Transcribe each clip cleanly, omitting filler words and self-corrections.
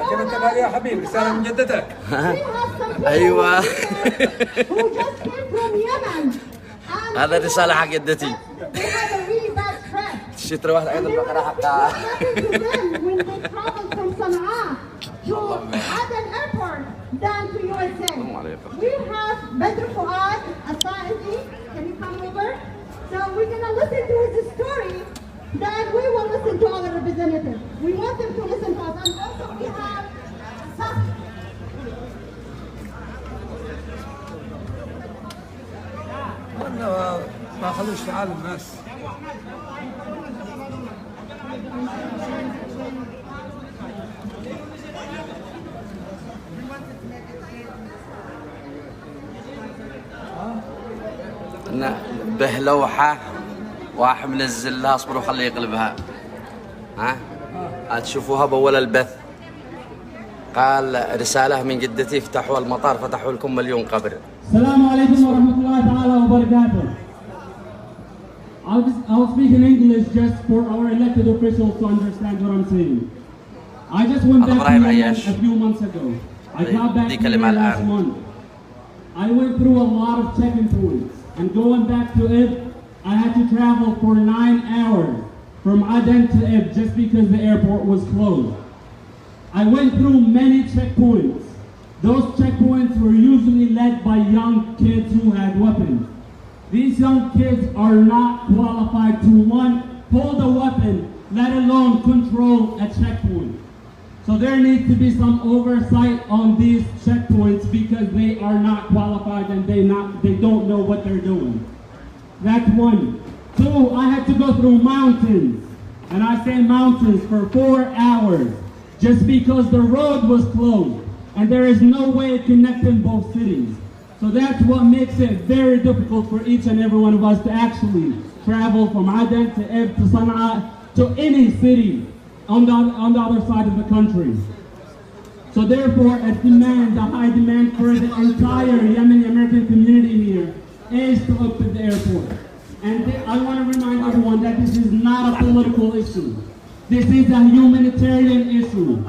لكن انت يا حبيبي رسالة من جدتك. ايوه. هذا رسالة حق جدتي. الشترة واحد أيضا البقرة حقها. Down to USA. We have Badr Fuad, Asaizi. Can you come over? So we're going to listen to his story. Then we will listen to our representatives. We want them to listen to us. And also we have ما خلوش فعال الناس. به لوحة واحد منزل لها اصبروا خليه يقلبها. تشوفوها بأول البث. قال رسالة من جدتي افتحوا المطار فتحوا لكم مليون قبر. السلام عليكم ورحمة الله تعالى وبركاته. I'll speak in English just for our elected officials to understand what I'm saying. I just went back to Yemen a few months ago. I got back to Yemen last month. I went through a lot of checking points. And going back to Ib, I had to travel for 9 hours from Aden to Ib just because the airport was closed. I went through many checkpoints. Those checkpoints were usually led by young kids who had weapons. These young kids are not qualified to, one, hold a weapon, let alone control a checkpoint. So there needs to be some oversight on these checkpoints because they are not qualified and they don't know what they're doing. That's one. Two, I had to go through mountains, and I say mountains for 4 hours just because the road was closed and there is no way of connecting both cities. So that's what makes it very difficult for each and every one of us to actually travel from Aden to Ib to صنعاء to any city on the other side of the country. So therefore, a high demand for the entire Yemeni American community here is to open the airport. And I want to remind everyone that this is not a political issue. This is a humanitarian issue.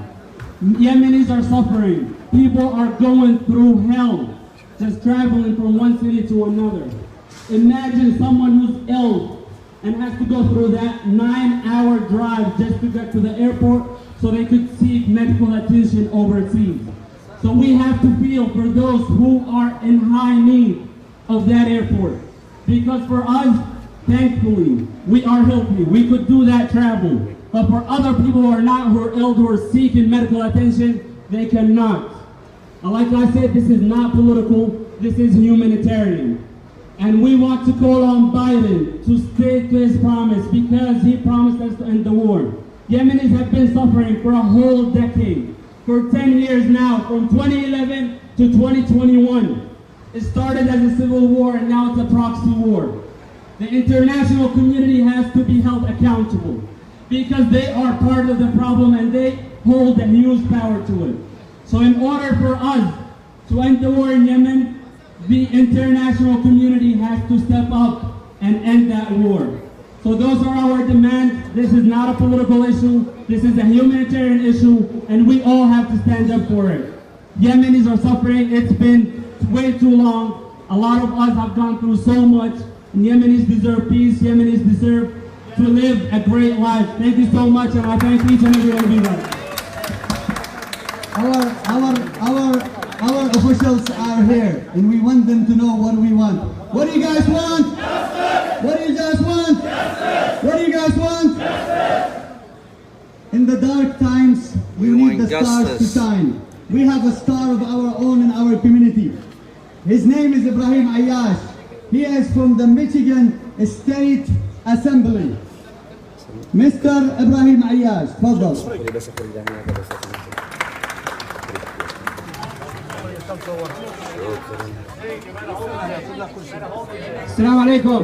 Yemenis are suffering. People are going through hell just traveling from one city to another. Imagine someone who's ill and has to go through that 9-hour drive just to get to the airport so they could seek medical attention overseas. So we have to feel for those who are in high need of that airport. Because for us, thankfully, we are healthy. We could do that travel. But for other people who are not, who are ill, who are seeking medical attention, they cannot. Like I said, this is not political, this is humanitarian. And we want to call on Biden to stick to his promise because he promised us to end the war. Yemenis have been suffering for a whole decade, for 10 years now, from 2011 to 2021. It started as a civil war and now it's a proxy war. The international community has to be held accountable because they are part of the problem and they hold a huge power to it. So in order for us to end the war in Yemen, the international community has to step up and end that war. So those are our demands. This is not a political issue. This is a humanitarian issue, and we all have to stand up for it. Yemenis are suffering. It's been way too long. A lot of us have gone through so much, and Yemenis deserve peace. Yemenis deserve to live a great life. Thank you so much, and I thank each and every one of you guys. Our officials are here, and we want them to know what we want. What do you guys want? Justice! What do you guys want? Justice! What do you guys want? Justice! In the dark times, we need the stars to shine. We have a star of our own in our community. His name is Ibrahim Ayyash. He is from the Michigan State Assembly. Mr. Ibrahim Ayyash, تفضل. Assalamu alaikum.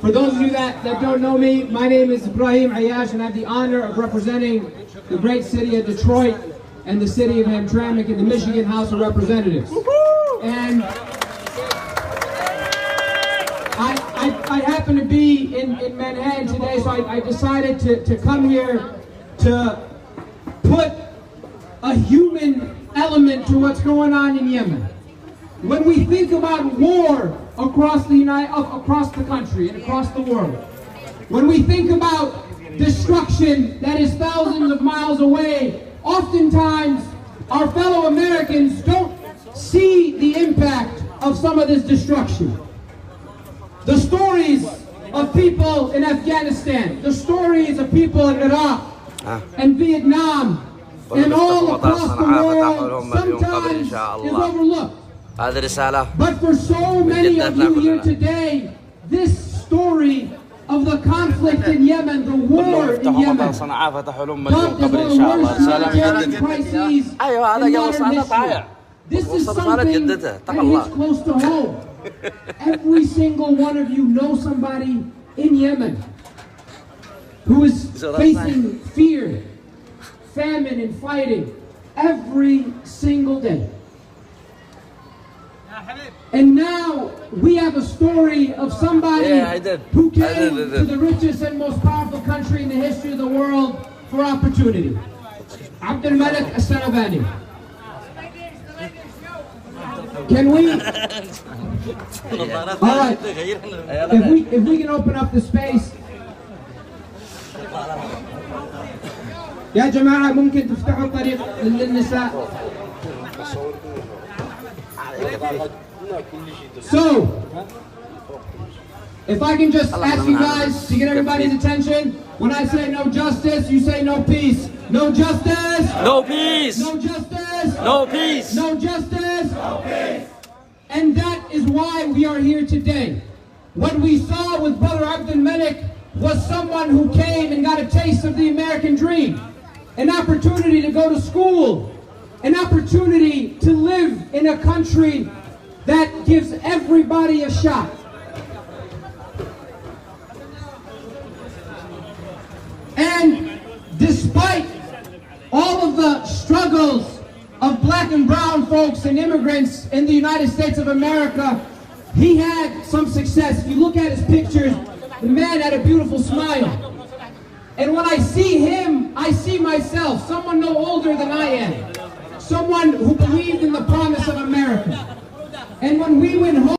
For those of you that don't know me, my name is Ibrahim Ayyash and I have the honor of representing the great city of Detroit and the city of Hamtramck in the Michigan House of Representatives. And I happen to be in Manhattan today, so I decided to come here to a human element to what's going on in Yemen. When we think about war across the country and across the world, when we think about destruction that is thousands of miles away, oftentimes our fellow Americans don't see the impact of some of this destruction. The stories of people in Afghanistan, the stories of people in Iraq and Vietnam and all across the world sometimes is overlooked. But for so many of you here today, this story of the conflict in Yemen, the war in Yemen, dubbed as one of the worst humanitarian crises in modern history. This is something that hits close to home. Every single one of you knows somebody in Yemen who is facing fear, famine, and fighting every single day. And now we have a story of somebody who came to the richest and most powerful country in the history of the world for opportunity. Abdulmalik السنباني. Can we? All right. If we can open up the space. يا جماعة ممكن تفتحوا الطريق للنساء. So, if I can just ask you guys to get everybody's attention, when I say no justice, you say no peace. No justice. No peace. No justice. No peace. No justice. No peace. And that is why we are here today. What we saw with Brother Abdulmalik was someone who came and got a taste of the American dream. An opportunity to go to school. An opportunity to live in a country that gives everybody a shot. And despite all of the struggles of black and brown folks and immigrants in the United States of America, he had some success. If you look at his pictures, the man had a beautiful smile. And when I see him, I see myself, someone no older than I am. Someone who believed in the promise of America. And when we went home,